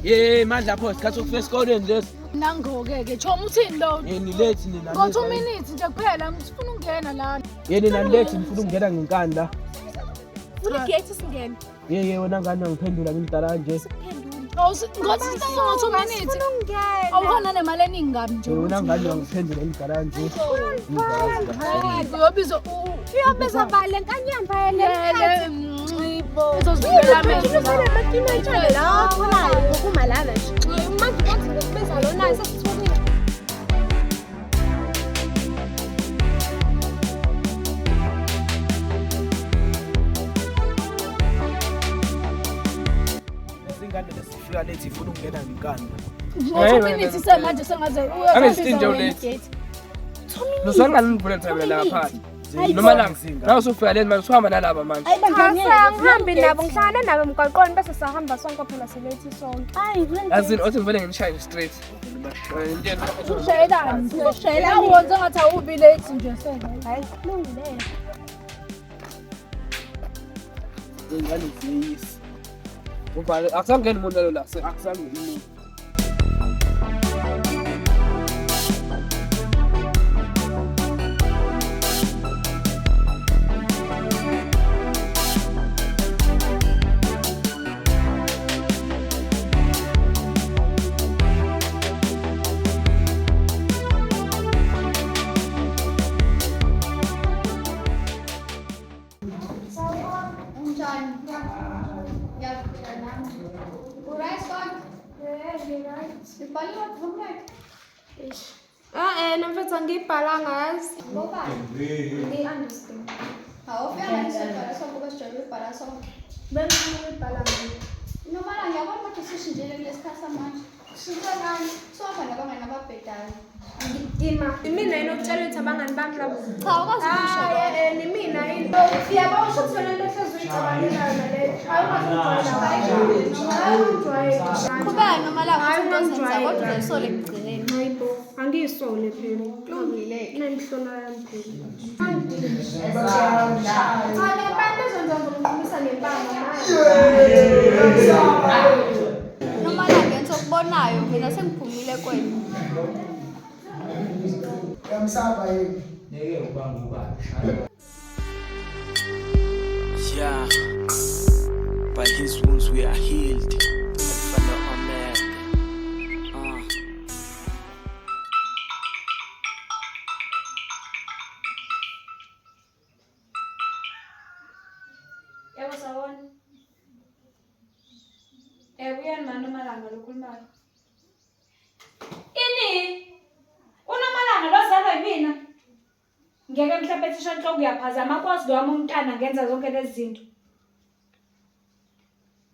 Yeah, mandla pho sikhathi sokufika esikoleni lesi. Nangoke choma uthini lo? Yeni late nina. Ngo 2 minutes nje kuphela ngifuna ungena la. Yeni nani late ngifuna ukungena ngenkani la. Ule gate singene. Yeye wena ngani ngiphendula ngidala nje. Ngothi ngo 2 minutes. Ngifuna ungena. Awukhona nemali eningi ngabi nje. Wena ngani ngiphendula ngidala nje. Uyobiza uyobiza bale nkanyamba yele. Ncibo. Uzozibela manje. La khona ukuma lana nje. Manje bathi ngikubiza lona sesithukile. Izingane lesifika late ifuna ukungena ngenkani. Ngo 2 minutes semanje sengaze Angisidinje ulate. Losanga nivule ntabela lapha phansi. Noma la ngisinga. Nawe usufika late manje uhamba nalaba manje. Hayi bandla ngihambi nabo ngihlangana nabo emgwaqweni bese sahamba sonke phela selethi sonke. Hayi Azini othi ngivele ngishaye straight. Ushayela wonke ngathi awubi late nje senga. hayi kulungile. Ingane ziyisi. Ubhale akusangeni umuntu lo la, akusangeni umuntu. Namfethu ngibhala ngazi. Ngoba ngi-understand. Awufika ngisebhala sonke besijwayele ukubhala sonke. Bengifuna ukubhala ngazi. Noma la ngiyabona ukuthi usishintshele kulesikhathi samanje. Sisebani sohamba nabangani ababhedayo. Mina yini ukutshela ukuthi abangani bami labo. Cha ukwazi ukusho. Ni mina yini. Uyabona ukuthi wena into ehlezi uyicabangela nale. Awukwazi Kuba noma la usenza kodwa usole ekugcineni. hayibo. Angisole phela. Kulungile. Nenhlola yami phela. Cha le bantu ezenza ngomkhumisa ngebanga Noma la ngento okubonayo mina sengiphumile kwenu. Yeah, by his wounds we are healed. Fellow Amen. Yebo sawona. Uyani manje Malanga lokhulumayo. Ini? Unomalanga lozalwa yimina. Ngeke mhlawumbe ethisha inhloko uyaphazama kwazi wami umntana ngenza zonke lezi zinto.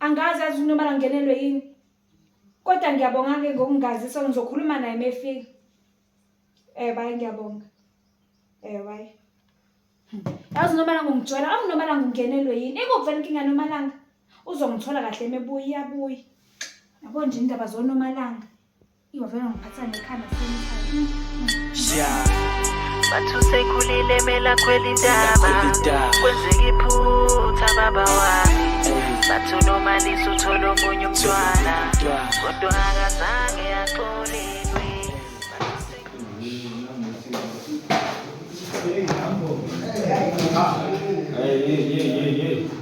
Angazi azi unomalanga ngenelwe yini. Kodwa ngiyabonga ke ngokungazisa ngizokhuluma naye mefika. Bayi ngiyabonga. Bayi. Yazi nomalanga ungijwayela, awunomalanga ungenelwe yini? Ikuvela inkinga nomalanga. Uzongithola kahle emebuya iyabuya. Yabo nje indaba zonomalanga. Iwavela ngiphatha nekhanda semkhaya. Yeah. Bathu sekhulile mela kwelindaba kwenzeka iphutha baba wami bathu noma lisuthola omunye umntwana kodwa akazange axolelwe.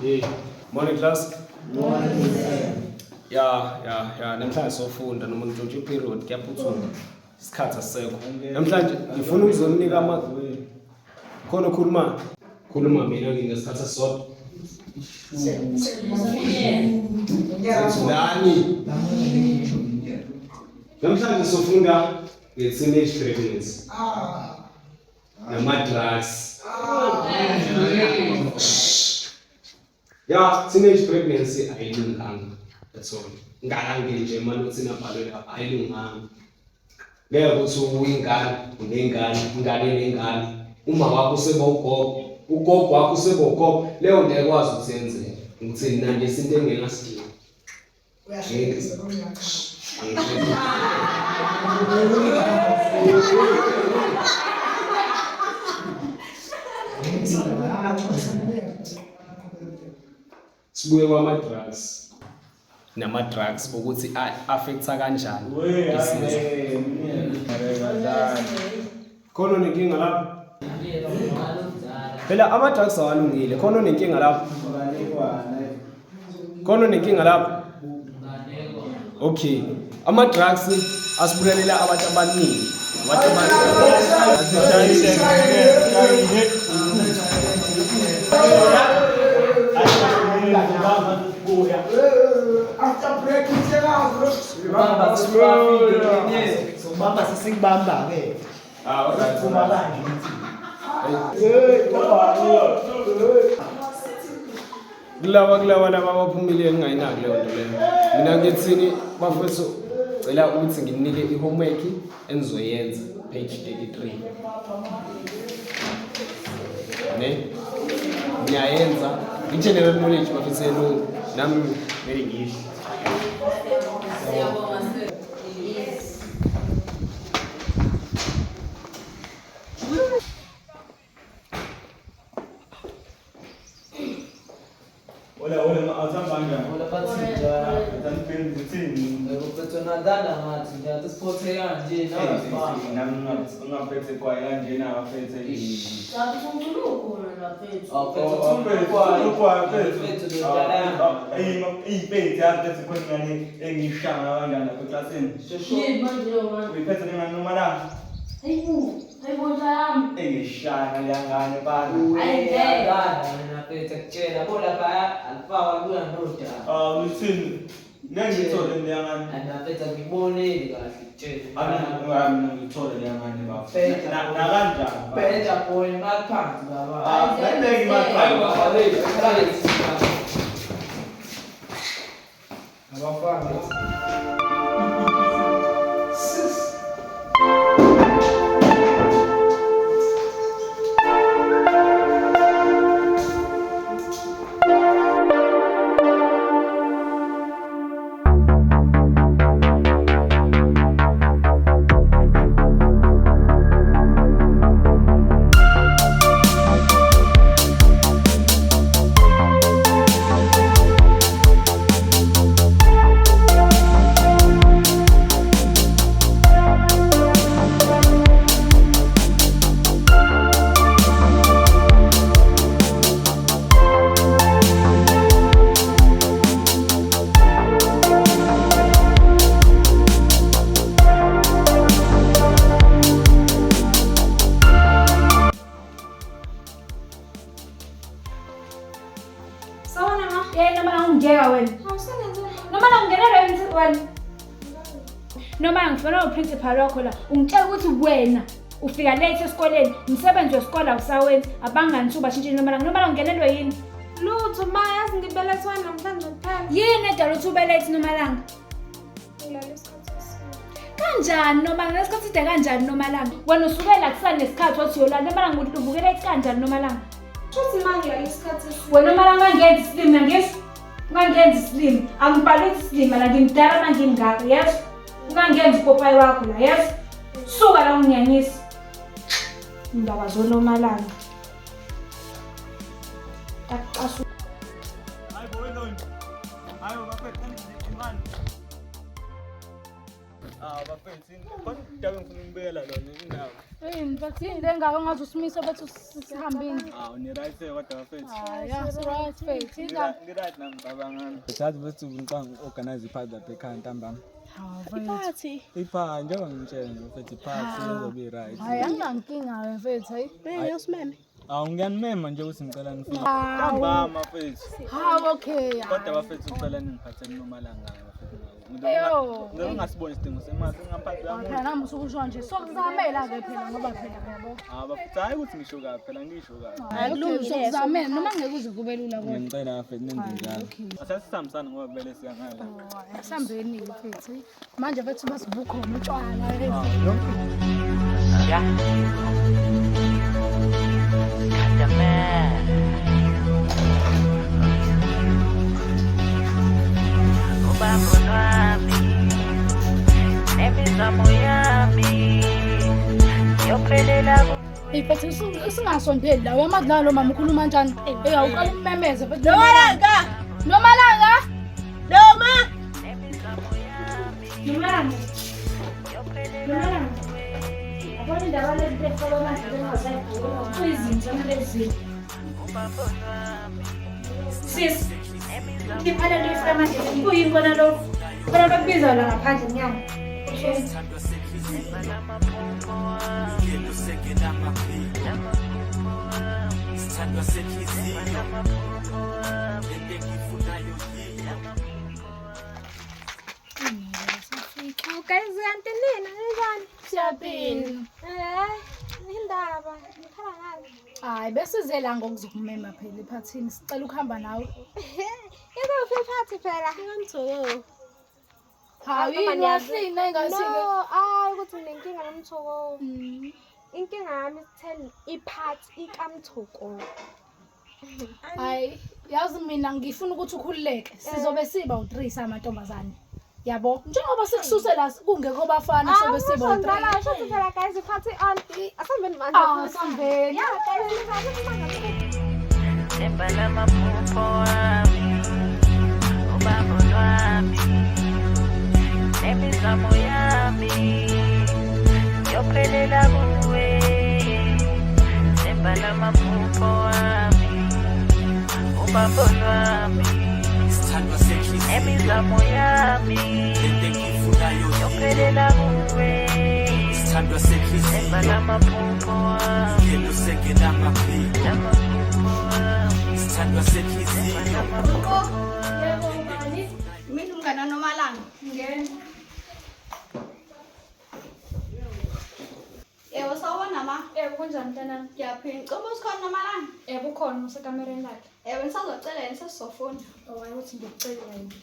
Hey. Morning class. Morning. Yeah. Namhlanje sofunda noma ngitshontshe period kuyaphuthuma. Isikhathi asekho. Namhlanje ngifuna ukuzonika khona khuluma mina ngesikhathi sodwa. Nani? Namhlanje sofunda nge-teenage pregnancy. Nama-drugs. Yeah, teenage pregnancy ayilunganga. That's all. Ngalange nje manje uthina bhalwe lapha ayilunganga. Ngeke uthi uyingane unengane, ingane nengane. Uma wakho seba ugogo, ugogo wakho usebogogo leyo nto ekwazi ukuzenzela ngithini nanje isinto engenasidingo uyashekisa sibuye kwama-drugs nama-drugs ukuthi affecta kanjani khona nenkinga lapho phela ama-drugs awalungile khona nenkinga lapho okay ama-drugs asibulelela abantu abaningi after break sobamba sisibamba ke kulawa laba baphumile ngingayinaki leyo nto leyo mina ngithini bafethu cela ukuthi nginike i-homework enizoyenza page 33 ne ngiyayenza i-general knowledge bafethu nami very ngihle Hola, azambanga. Hola, patsinja. Tanipeni zithini? Ukuphethe dala ngathi ngiyatisiphothe kanje nami ngaphethe kwa kanje na afethe ishi. Sakukhuluko na phethe. Iphethe aphethe khona ngani engishanga kanjani eklasini. Yini manje yona? Uyiphethe ngani noma Hayibo yami. Engishanga liyangane bana. Ayidela. Ngaphethe kutshela bola baya alfawa kuya ndoda. Ngithini? Ngengithole liyangane. Ngaphethe ngibonile kahle kutshela. Ngithole liyangane bafethu. Na kanjani? Phela boy ngaphansi baba. Ngeke ngimaphansi. Abafana. Noma ngifuna uprincipal wakho la ungitshela ukuthi wena ufika late esikoleni umsebenzi wesikole awusawenzi abangani suba shintshile noma ungenelwe yini Lutho ma yazi ngibelethwa namhlanje kuphela. yini edala ukuthi ube late Nomalanga Ngilale isikhathi eside. kanjani noma ngesikhathi side kanjani Nomalanga wena usukela kusana nesikhathi wathi uyolala Nomalanga uvuke late kanjani Nomalanga Futhi ma ngilale isikhathi eside. wena Nomalanga ngenza islimi ngisho ungangenza islimi angibhalisi islimi la ngimdala manje ngingaka yes ungangenza upopayi wakho la yes suka la unginyanyisa indaba zoNomalanga taqasu Hayi boy noni. Hayi bafethu imani. Bafethu kodwa dawe ngifuna ngibekela lona indawo. But yini engaka ngathi usimise bethu sihambini. Ni right kodwa bafethu. Yes right faith. Indaba Right nami babangana. Bethathi bethu ngicanga organize iparty lapha ekhaya ntambama. Iphathi. Ipha njengoba ngitshela bafethu iparty izobe right. Hayi anginankinga mfethu hayi. Bengiyosimeme. Ngiyanimema nje ukuthi ngicela nifike. Ntambama bafethu. Ha okay. Kodwa bafethu ngicela ningiphathele Nomalanga bafethu. Eyo. Ngasibona isidingo semali ngaphansi yami. Phela nami usukusho nje sokuzamela ke phela ngoba phela yabo. Bafethu hayi ukuthi ngisho kapi phela ngisho kapi. Hayi kulungile sokuzamela noma ngeke uze kube lula kodwa. Ngicela bafethu nenze njalo. Asasihambisana ngoba vele siyangala. Asambeni mfethu. Manje bethu basibukhona utshwala. Yeah. The man. Emizamo yami yophelela Iphetse singasondeli la uyamadlalo mama ukhuluma kanjani awuqala ummemeze phela Nomalanga Abona indaba lezifo manje njengazayikhuluma kuyizinto lezi Sis ngiphala lefika manje kuyini kona lokho Bona bakubiza la ngaphandle nyango Guys, antenina njani? Siyaphila Indaba ngikhala ngazi. hayi bese zela ngokuzokumema phela ephathini sicela ukuhamba nawe Yebo ufiphathi phela. Ngimthoko. hayi yini wahlina engasike ukuthi nenkinga nomthoko. Inkinga yami itheni iphathi ikamthoko. hayi yazi mina ngifuna ukuthi ukhululeke sizobe siba u3 samantombazane yabo njengoba sikususe la kungekho bafana sobe siba u3 Ngala shothi phela guys iphathi auntie. Asambeni manje. asambeni Yeah guys nizabona Themba lamaphupho wami ubambo lwami Emizamo yami yophelela kuwe Themba lamaphupho wami ubambo lwami Emizamo yami yophelela kuwe Themba lamaphupho wami Mina umngane nomalanga. Ngene Yebo sawubona ma. kunjani mntanami Ngiyaphinda. Ngicela usikhona nomalanga. Ukhona usekamereni lakhe Yebo nisazocela yena sesizofunda. Hayi ukuthi ngikucela yini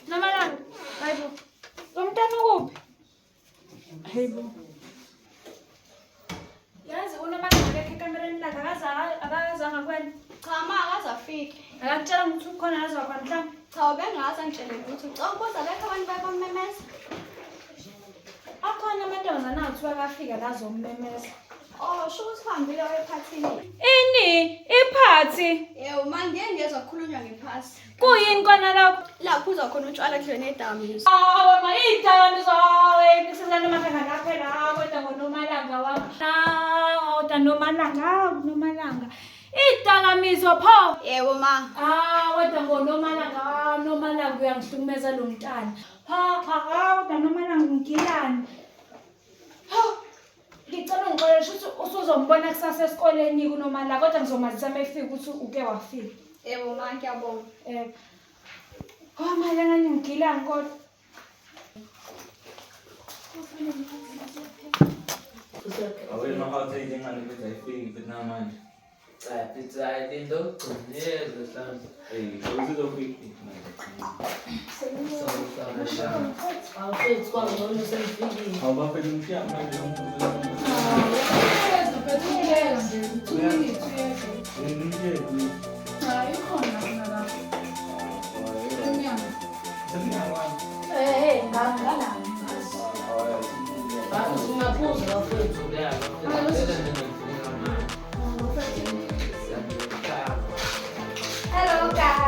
Nomalanga hayibo Umntana ukuphi Hayibo Yazi unomalanga lekhe ekamereni lakhe akazanga kwena Cha ma akazafika. Akakutshela ukuthi ukhona yazi wakho mhlawumbe Cha bengazi angitshele ukuthi ucela ukubuza bekho abantu bayabamemeza. Akhona amantombazana athiwa akafika la zommemeza Oh sho ukuthi uhambile ephathini. Ini iphathi Yebo manje ngeke ngezwe ukukhulunywa ngephasi. kuyini kona lokho Lapho uza khona utshwala kuyona edamizwa. Awa ma idakamizwa wena sizana maphela ngaphela kodwa ngonomalanga wami kodwa nomalanga idakamizwa pho Yebo ma. kodwa ngonomalanga uyangihlukumeza lo mntana kodwa nomalanga ngilani ngicela ungixolele ukuthi usuzombona kusasa esikoleni kunomalanga kodwa ngizomazisa mefika ukuthi uke wafika Yebo ma ngiyabonga. Malanga ngingilani kodwa Awel mahawatay dengan kita iping Vietnaman. Pizza dito, yes, that's Kung sino quick. How ba pwede mo siya? Hello guys.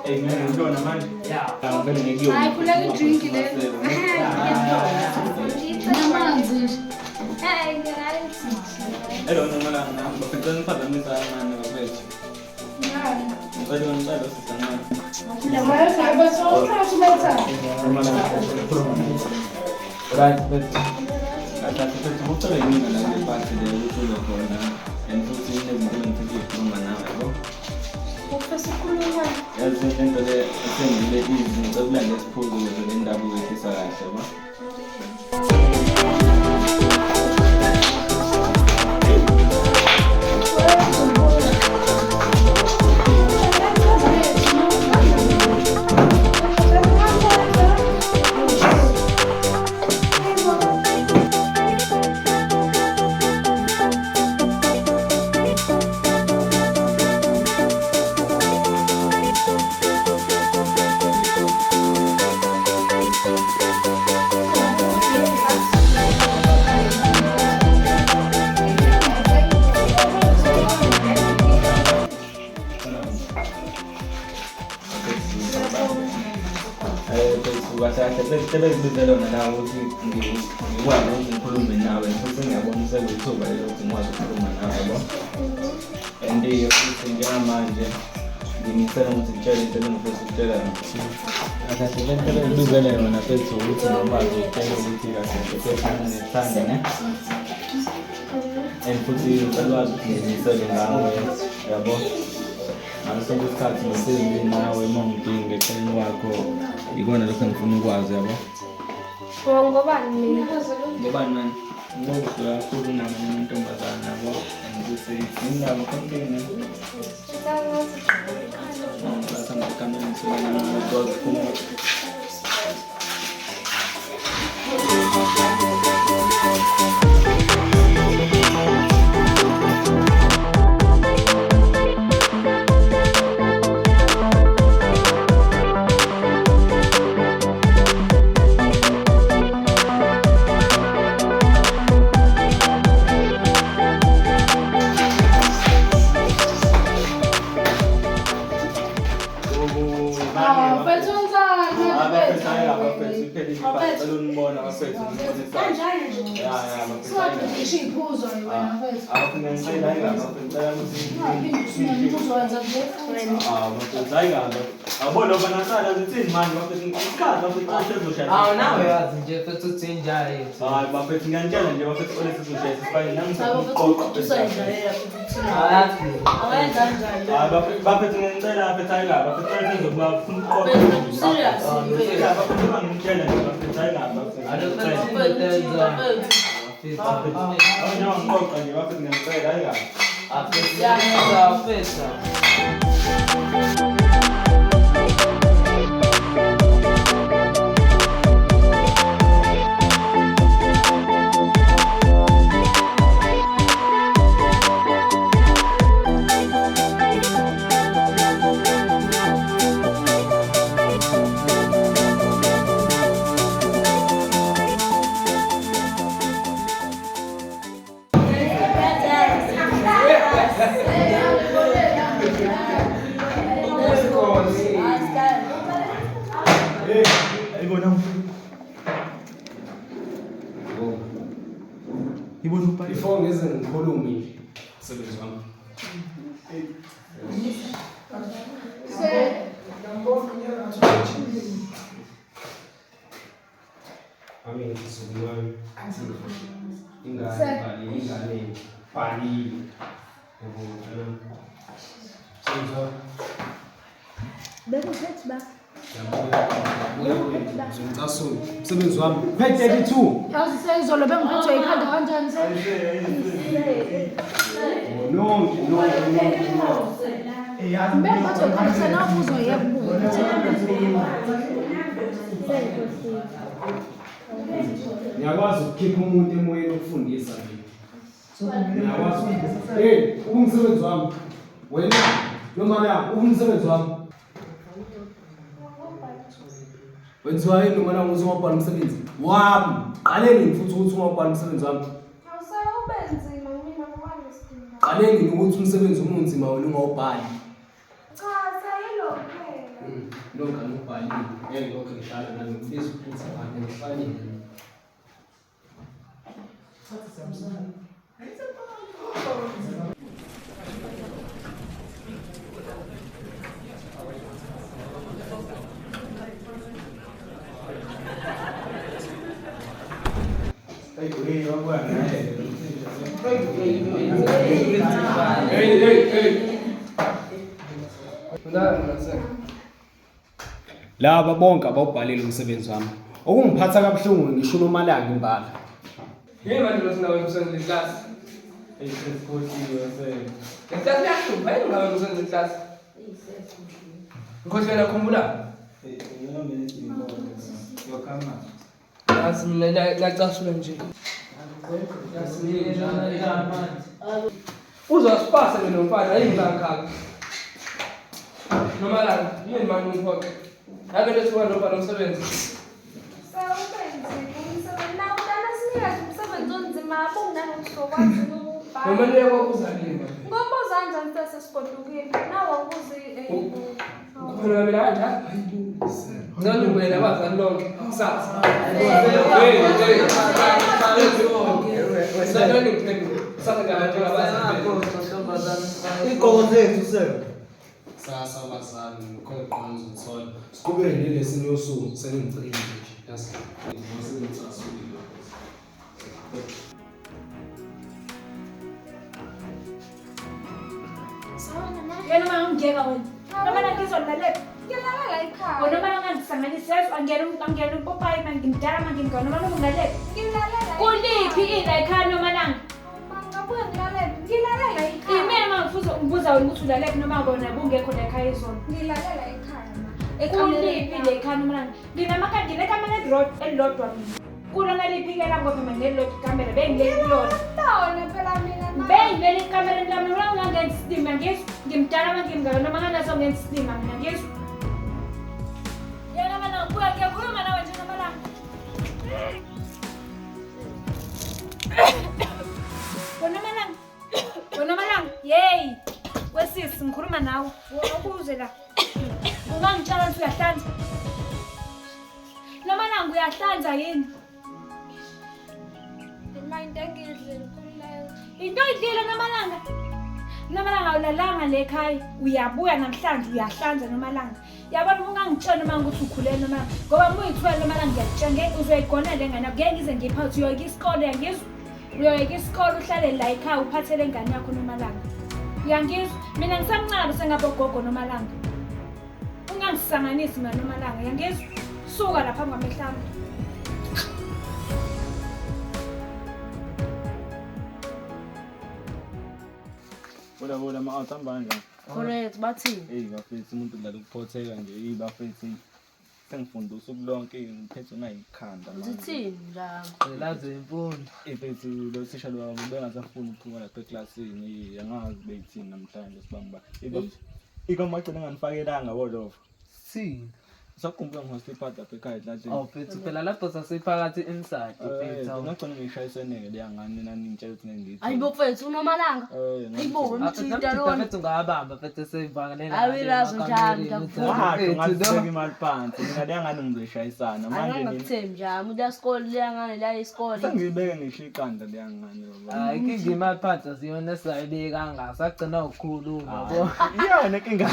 Hey, man, I'm going to man. Yeah. I'm going to make you. Hayi khuleka idrink le. Namanzi. I don't know, man. But it doesn't matter, Mr. Man, I bet. I don't know, Mr. Man. Right, but I got to put most of the women and the party there, which will go now, and to see them going to get from an hour. As we enter the assembly, the blended food will end up with his arrival. Tebe ngibizelo nala ukuthi ngikwazi ukuthi ngikhulume nawe futhi ngiyabona isebethuba lokuthi ngikwazi ukukhuluma nawe yabo. And futhi njengamanje nginisela ukuthi ngitshele into engifisa ukutshela akahle le nto ngibizele yona futhi ukuthi ngikwazi ukutshela ukuthi kahle ngifuna ngithanda ne. And futhi ngikwazi ukuthi nginisele ngawe yabo. Angisesikhathi ngisebenze nawe mangidinga eceleni kwakho ikona lokho engifuna ukwazi yabo. Ngobani mina? Ngobani man? Ngokuhle kakhulu nami nentombazana yabo. Ngikuthi indaba konke ne. Ngisanda kamera ngisona ngoba kuma. Before ngize ngikhulume sebenza wami. Ami ngizokubona ingane bali. Beko phethe ba. Ngizasula umsebenzi wami. Phethe 32. Yazi seyizolo bengiphethwe ikhanda kanjani se? No. Bengiphethwe ikhanda senabuzo yebo. Ngiyakwazi ukukhipha umuntu emoyeni ukufundisa mina. Ngiyakwazi. Umsebenzi wami. Wena noma la umsebenzi wami. Wenziwa yini noma la uzobhala umsebenzi wami? Qaleni futhi ukuthi ungabhala umsebenzi wami. Awusawubenzima mina ngoba ngisidinga. Qaleni ukuthi umsebenzi umunzima wena ungawubhali. Cha, sayilo kuphela. Lokhu angibhalile. Ngeke lokhu ngihlale nami ngibiza uprincipal ngifanele. Laba bonke abawubhalile umsebenzi wami. Okungiphatha kabuhlungu ngisho uNomalanga imbala. Yini manje losinawo umsebenzi class? Eyisikhohliwe sele. Ngesikhathi yahlupa yini ngabe umsebenzi class? Ngikhohlela khumbula. Yazi mina ngacasula nje. Uzosipasa mina umfana ayingakhaga. Nomalanga yini manje ungiphoqa? Ake lethi wena ubhala umsebenzi. Noma leko kuzalima. Ngobuza kanjani sesigodukile? Nawo ukuze Kukhona mina kanje. Ngicela ungibele abazali lonke kusasa. Sanoni ngiphendule. Sasa ngiyabajela abazali. Iy'gqoko zethu sir. Sasa abazali ngikho qonzo ngithola. Sikubele nelesini yosuku seningicile nje. Yasi. Ngizosebenzisasuli. yena uma ngiyeka wena. Noma ngizolalela. Ngiyalalela ekhaya. Wena uma ngangihlanganisa yazi angena upopayi manje ngidala manje ngigona noma ungalela. Ngilalela. Kuliphi ila ekhaya noma nanga? Ngabuye ngilalela. Ngilalela ekhaya. Imina mangifuza umbuza wena ukuthi ulalela noma bona bungekho la ekhaya izona. Ngilalela ekhaya ma. Kuliphi le ekhaya noma nanga? Nginekamera elilodwa mina. Kulona liphikela ngoba mina nelilodwa ikamera bengilele kulona. Lona phela mina. Bengilele ikamera lami noma ungangenza istima ngimdala manje ngingaka noma nganaso ngenza istima mina ngizwe. Yena mana ngibuya ngiyakhuluma nawe nje Nomalanga. Nomalanga, hey. Wesisi ngikhuluma nawe. Ukuze la. Ungangitshela ukuthi uyahlanza. Nomalanga uyahlanza yini? Into idlile Nomalanga. Nomalanga awulalanga le ekhaya. Uyabuya namhlanje uyahlanza Nomalanga. Yabona ungangitshela noma ukuthi ukhulele noma ngoba muyithwele Nomalanga ngiyakutshela ngeke uzoyigonela ngane ngeke ngize ngiphathe uyoyika isikole ngizwe. Uyoyika isikole uhlale la ekhaya uphathele ingane yakho Nomalanga. Uyangizwa? Mina ngisamncane sengabogogo Nomalanga. Ungangisanganisi mina Nomalanga uyangizwa? Suka lapha ngamehlami. Bona ma-out njani? Correct, bathini? Hey bafethu umuntu udlala ukuphotheka nje. Bafethu sengifunda usuku lonke ngiphethe nayikhanda manje. Zithini la? Laze imfundo. Bafethu lo thisha lo bengasafuni ukuphuma lapha eklasini. Angazi beyithini namhlanje sibamba. Ikamagcina nganifakelanga wolovo. Si sakhumbula ngihostel part lapha ekhaya edladleni. Oh mfethu phela lapho sasephakathi inside mfethu. Ngagcina ngishayisene le yangane nani ngitshela ukuthi ngengitho. Ayibo mfethu uNomalanga. Ayibo umthita lona. Mfethu ngabamba mfethu seyivangelela. Awilazo njani ngakufuna. Ngatheka imali phansi. Mina le yangane ngizoshayisana manje ngikuthembi njani. Umuntu yasikole le yangane la isikole. Sengibeke ngisho iqanda le yangane baba. Hayi kinga imali phansi asiyona sayile kanga sagcina ukukhuluma yabo. Iyona kinga.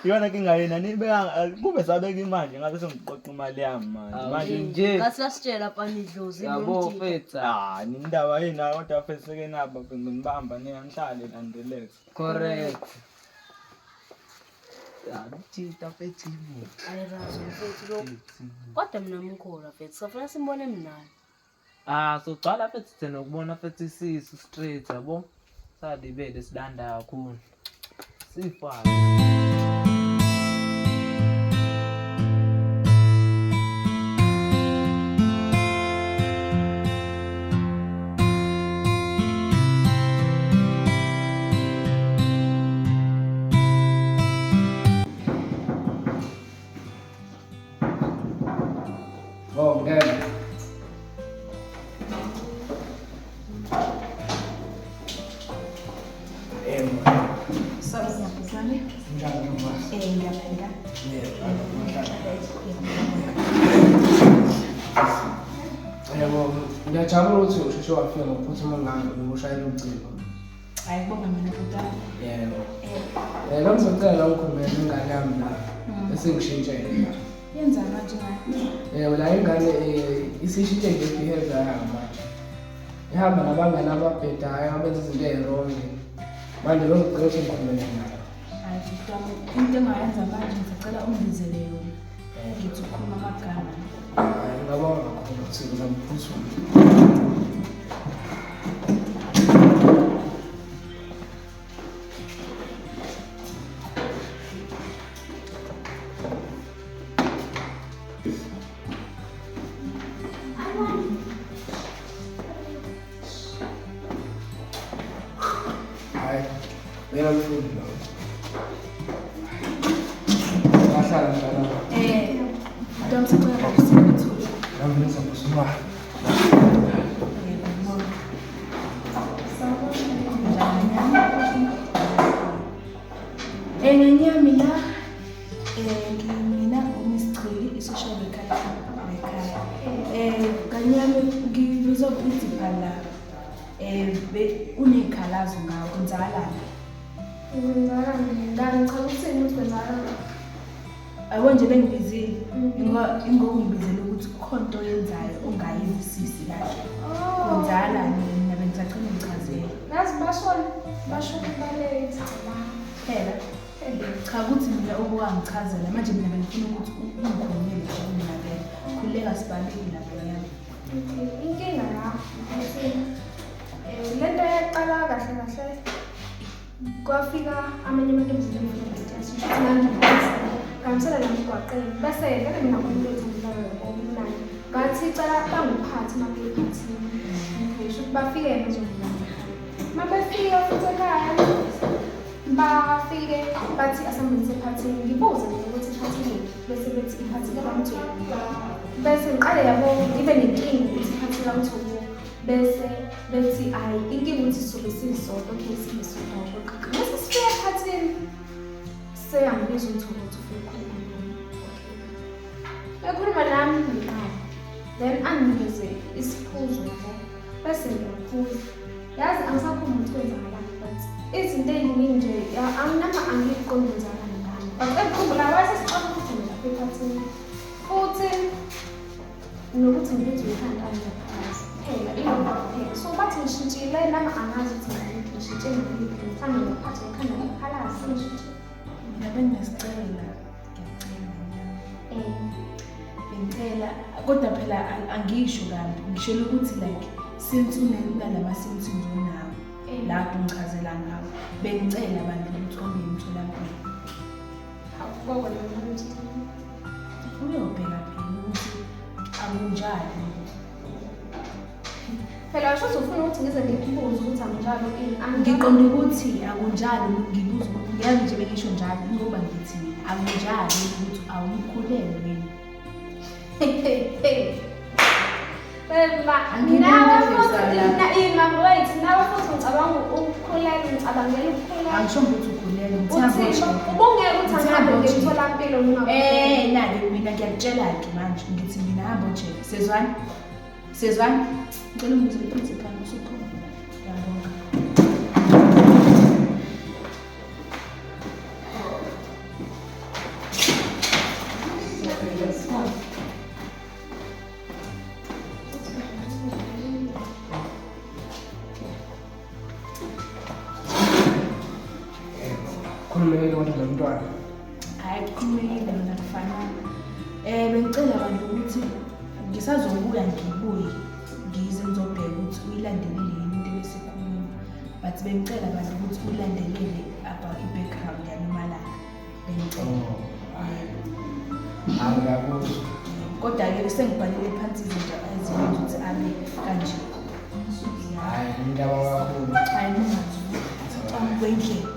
Iyona kinga yena nibeka kube sabeka imali ngabe sengiqoqa imali yami manje nje ngathi lasitshela lapha nidlozi yabo mfethu ni indaba yena kodwa mfethu seke naba ngibamba ngihlale and relax correct Chita mfethu ayirazo mfethu lo kodwa mina ngikhola mfethu safuna simbone mnani sogcala mfethu thina ukubona mfethu isisu straight yabo sadibele sidanda kakhulu sifana Ngiyabuzana. Njalo noma. Ngiyaphila. Yebo, ngiyajabula ukuthi usheshe wafika ngokuphuthuma ngalo ngokushayela ucingo. Hayi kubonga mina butala. Yebo. Lo ngizocela la ukhulumela ingane yami la. Bese ngishintshele. Yenza manje ngani? La ingane isishintshe nje behavior yayo manje. Ihamba nabangani ababhedayo abenza izinto ezirongi. Manje lo ngicela ukuthi ngikhulumele nayo. Hayi butala, into engayenza manje ngicela ungizele yona. Ngithi ukhuluma amagama. Hayi ngabonga kakhulu ukuthi ngizamphusuma. Wena mfundi lo. Bahlala njalo. Ndomsicela ukusiza. Nami ngizokusuma. Ngenyami la ngimina uMsichili isocial worker ekhaya. Kanyami ngibizwa principal la. Unekhalazo ngawo kwenzakalani? Ngicela ukuthini ukuthi kwenzakalani? Abo nje bengibizile ingokungibizela ukuthi ukhona into oyenzayo ongayivisisi kahle. Kwenzakalani mina bengisacela ngichazele. Ngazi basho baletha phela. Cha ukuthi mina obukangichazela manje mina bengifuna ukuthi ungikhulumele nje mina vele. Khuleka sibalekile lapha yami. Inkinga la lento yaqala kahle kahle kwafika amanye amantombazane ngamsela la mgwaqeni bese ngeke mina umuntu othandileyo omnani bathi cala bangiphathi mabephathini ngisho ukuthi bafike bezongilanda mabefika futhi ekhaya bafike bathi asambenzise ephathini ngibuze nje ukuthi iphathini bese bethi iphathini kaMthungu bese ngiqale yabo ngibe nenkinga ukuthi iphathini kaMthungu bese bethi ayi inkinga ukuthi sizobe sisodwa okay sisodwa bese sifika ephathini seyangibiza umthungo ukuthi ufike ekhuluma nami ngiqala then anginikeze isiphuzo yabo bese ngiyaphuza yazi angisakhuluma ukuthi kwenzakalani but izinto ey'ningi nje anginama angiyiqondi kwenzakalani ngami but ekukhumbula wayesesicala ukuthi ngilapha ephathini futhi nokuthi ngibizwe ikhanda angiyaphaza phela phela so bathi ngishintshile nami angazi ukuthi ngishintshe ngiliphi ngithanda ngaphathi ngikhanda ngiphalazi ngishintshile mina benginesicela ngicela kodwa phela angisho kabi ngishela ukuthi like since unalama symptoms onawo lapho ngichazela ngawo bengicela abantu ukuthi ombe emtholampilo awukho nje uyobheka phela ukuthi akunjalo phela washo uzofuna ukuthi ngize ngikubuze ukuthi anginjalo ini ngiqonda ukuthi akunjalo ngibuza ngiyazi nje bengisho njalo ngoba ngithi akunjalo ukuthi awumkhulelwe wena nawe futhi ngicabanga ukukhulelwa ngicabangela ukukhulelwa angisho ukuthi ukhulelwe ubungeke ukuthi angihambe ngemtholampilo nale mina ngiyakutshela-ke manje ngithi mina hamba ojele sezwani ngicela umbuze iprincipal usukhona yabonga Khulumekile kodwa nomntwana. Hayi kukhulumekile mina kufanele. Bengicela abantu ukuthi ngisazobuya ngibuye ngize ngizobheka ukuthi uyilandelele yini into ebesikhuluma. But bengicela abantu ukuthi uyilandelele about i-background yaNomalanga. Bengicela. Angiyabuzwa. Kodwa-ke sengibhalele phansi izinto ezinye ukuthi abe kanje. Hayi ngiyabonga kakhulu. Hayi mungazi. Kwendlela.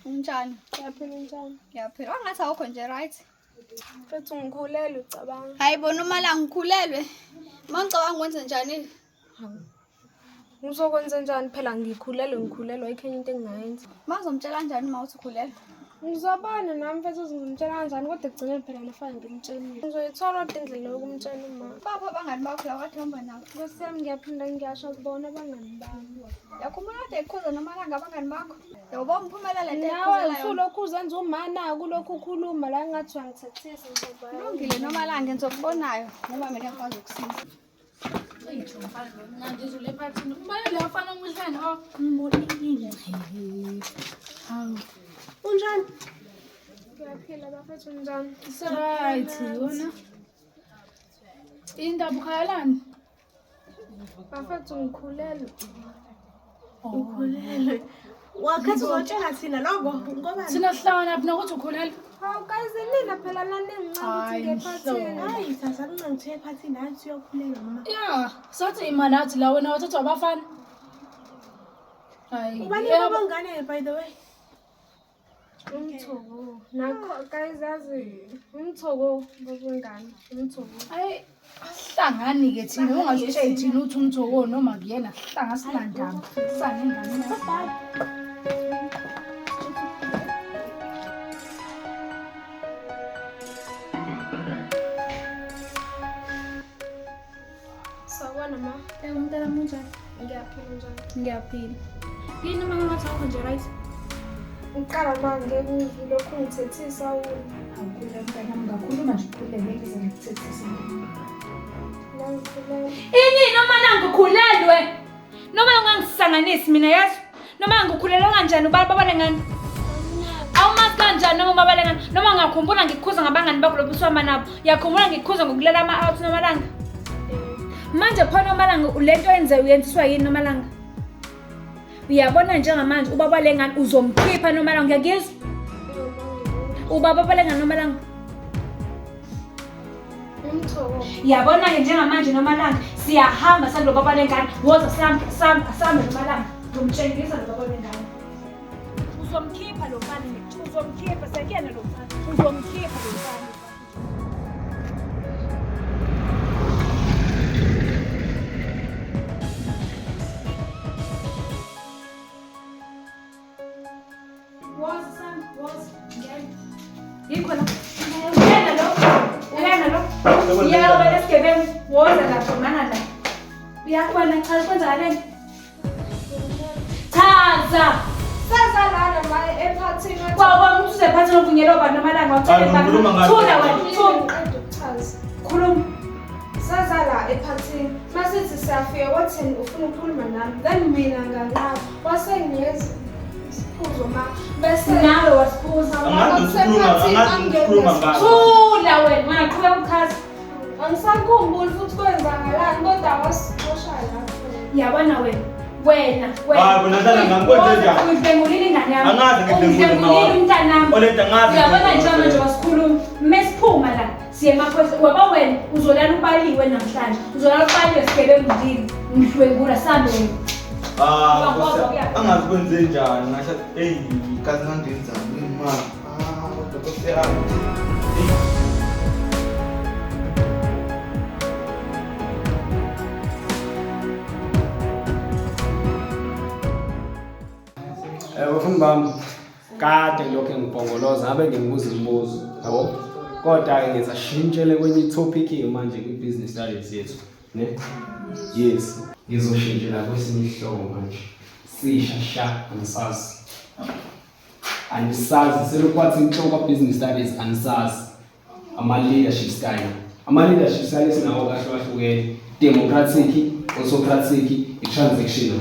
Unjani? Ngiyaphila. Wangathi awukho nje right? Mfethu ngikhulelwe ucabanga. Hayi bona uMalangi ngikhulelwe. Mangicabanga ukwenza njani? Ngizokwenza njani phela ngikhulelwe ayikho into engingayenza. Mazomtshela kanjani mawuthi ukhulelwe? Ngizobana nami mfethu ngimtshela kanjani kodwa ekugcineni phela lefana ngimtshelile. Ngizoyithola indlela yokumtshela uma. Bapha abangani bakho la wathomba nawo. Nkosi yami ngiyaphinda ngiyasho kubona abangani bami. Yakhumbula kade ekhuza noMalanga abangani bakho. Yabo umphumelele le nawe ufulokhu uzenza umana kulokhu ukhuluma la ngathi uyangithethisa njengoba. Kulungile noMalanga ngizokubonayo ngoba mina ngikwazi ukusiza. Ngizule phathini. Kubalele afana umhlane ngimolile. Hawu. Unjani? Ngiyaphila bafethu njani? Right, wona. Indaba ukhalani? Bafethu ngikhulelwe. Ukhulelwe. Wakhathi uzotshela thina lokho ngoba Sina sihlangana phi nokuthi ukhulelwe? Hawu guys nina phela la ningincane ngephathini. Hayi sasa ngingangithe ephathini nathi uyokhulelwa noma. Yeah, sathi imali athi la wena wathatha abafana. Hayi. Ubani abangane by the way? Umthoko. Nakho guys yazi umthoko ngobungane. Umthoko. Hayi hlangani ke thina ungazitshela thina uthi umthoko noma kuyena hlanga sinandaba. Sanengane. Sawubona ma. Umntana munjani? Ngiyaphila njani? Ngiyaphila. Yini mama ngathi awukho nje right? Uqala manje ngilokhu ngithethisa awukhulelwe mntanami ngakhuluma nje ukhulelwe ngeke ngikuthethise. Ini noma nangikhulelwe noma ungangisanganisi mina yazi noma ngikhulelwe kanjani ubabale ngani awumazi kanjani noma ubabale ngani noma ngakhumbula ngikukhuza ngabangani bakho lo buswama nabo yakhumbula ngikukhuza ngokulela ama-out nomalanga manje phona nomalanga lento yenze uyenziswa yini nomalanga uyabona njengamanje ubabale ngani uzomkhipha nomalanga uyakuzwa ubabale ngani nomalanga yabona ke njengamanje nomalanga siyahamba salo baba lengane woza sambe nomalanga ngomtshengisa lo baba lengane uzomkhipha lo mfana uzomkhipha sekuyena lo mfana uzomkhipha lo mfana woza sambe woza ngene yikho la ngena lo yawe esigebengu woza lapho mana la uyakubona cha kwenzakale chaza sazalana ma ephathini kwaba umuntu usephathini ovunyelwa abantu amalanga wacela thula wena khuluma sazala ephathini masithi siyafika wathini ufuna ukukhuluma nami then mina nganqaba wasengiyeza isiphuzo ma bese nawe wasiphuza thula wena ngaqhubeka ukhaza angisakhumbuli futhi kwenzakalani kodwa wasixosha lapho yabona wena Bonatala ngangikwenze njani? Ngibengulile ingane yami. Angazi ngibengulile ngibengulile umntanami. Oleta ngazi. Uyabona njengamanje wasikhuluma. Mesiphuma la siye emakhwesa waba wena uzolala ubaliwe namhlanje. Uzolala ubaliwe sigebengu ngini. Ngihlwengula sambe wena. Angazi kwenze njani ngasho hey kazi ngandenzani ma. Kodwa kusiyami. Bafuni bami kade lokho ngibhongoloza ngabe ngibuza imibuzo yabo kodwa ke ngizashintshele kwenye topic manje kwi-business studies yethu ne yes ngizoshintshela kwesinye ihlobo manje sisha anisazi selokwathi inhloko business studies anisazi ama-leadership style ama-leadership style sinawo kahlukahlukene democratic autocratic i-transactional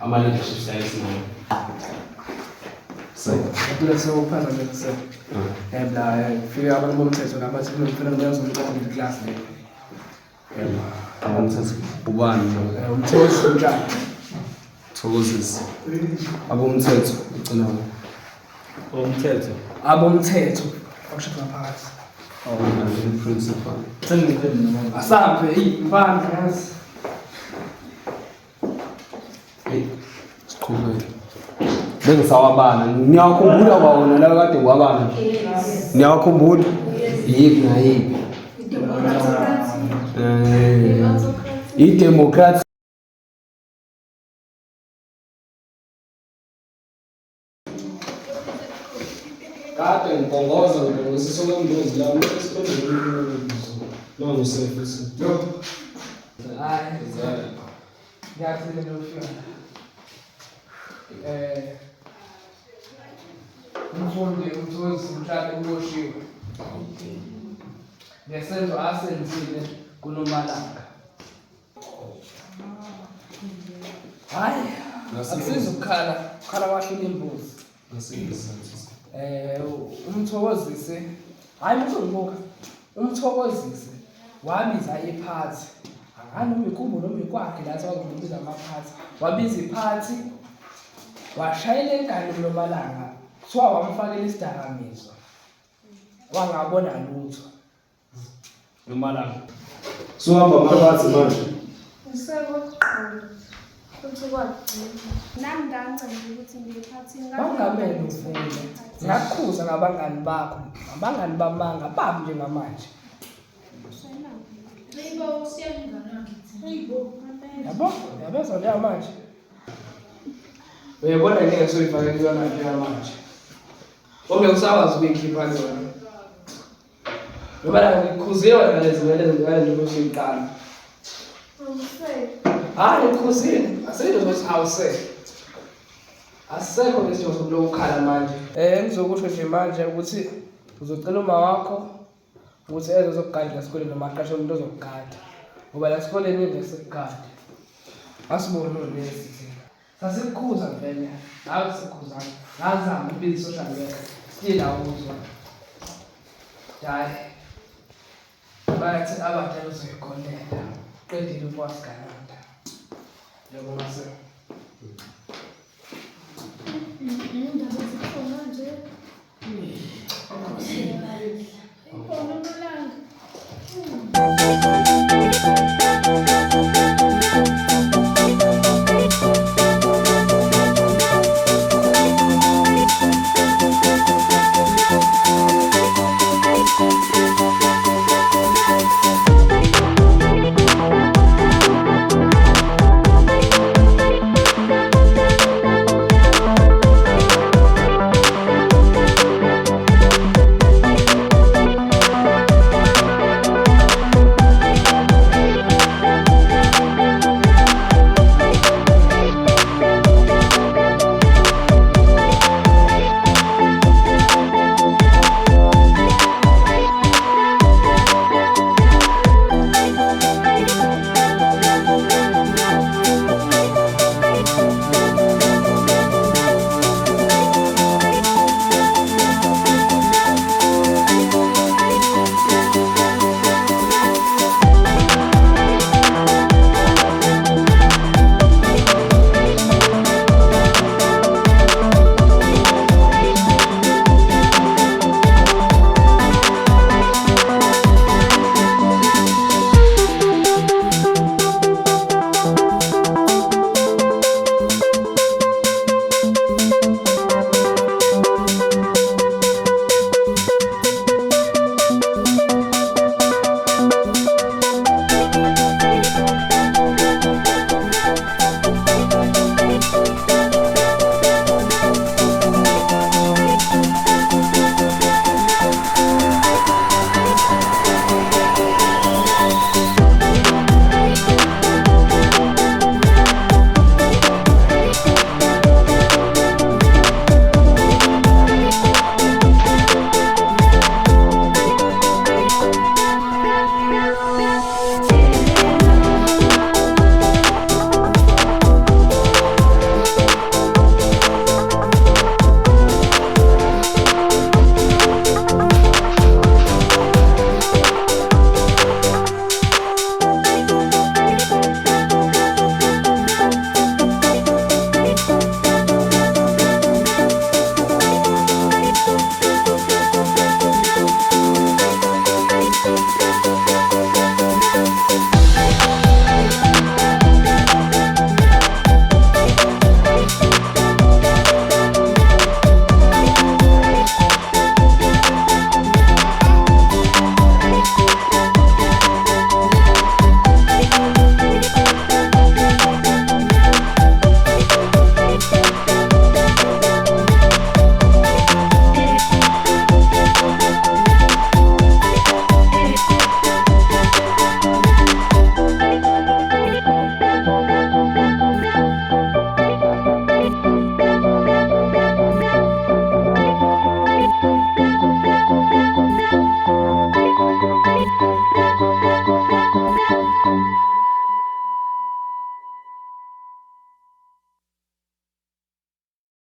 ama-leadership styles nayo. So, kula sewuphaza nje kusema. Ebla fika abantu bomthetho nabathi kunomfana bayazomthatha class le. Umthetho ubani lo? Umthetho njani? Thokozisi. Abomthetho ugcina umthetho. Abomthetho akushaka phakathi. Awona principal. Asambe mfana yazi. Hey, siqhubeke. bengisawabana. Niyakhumbula kwawona la kade kwabana. Niyakhumbula? Yiphi nayiphi? I-democracy. Kade ngibongoza ngisisoke umbuzi la esiqondeni lo ngisefuthi. Yo. Hayi, ngiyathini nofika. Umfundi umthozi mhlawumbe uboshiwe. Ngesenzo asenzile kuNomalanga. Hayi, akusizi ukukhala kwashula imbuzi. Umthokozise, hayi mthomboka, umthokozise wabiza iphathi. Noma ikhumbu noma ikwakhe la sazokubiza amaphathi. Wabiza iphathi, washayela enkani kuNomalanga, kuthiwa wamfakela isidakamizwa. Wangabona lutho. Nomalanga. Suhamba amaphathi manje. Usekokuqala. Futhi kwagcina. Nami ngangicela ukuthi ngiphathini Bangamele ufunde. Ngakukhuza ngabangani bakho. Abangani bamanga babi njengamanje. Yabo, yabezwa njengamanje. Uyabona ngeke soyifake kuyona njengamanje. Onke usakwazi ukuyikhipha yona. Ngoba ngikhuziwe ngalezi ngale ukuthi iqala. Hayi khuzini, asenzo ukuthi awuse. Asekho lesidingo sokulokukhala manje. Ngizokusho nje manje ukuthi uzocela uma wakho ukuthi eze uzokugada esikoleni noma aqashe umuntu ozokugada. Ngoba la esikoleni ingeke sikugade. Asibone lesi thina. Sasikukhuza vele. Hayi sikukhuza. Ngazama ukubiza social worker. Still awuzwa. Hayi. Bathi abadala uzoyigonela. Qedile ukwasigana. Yebo mase.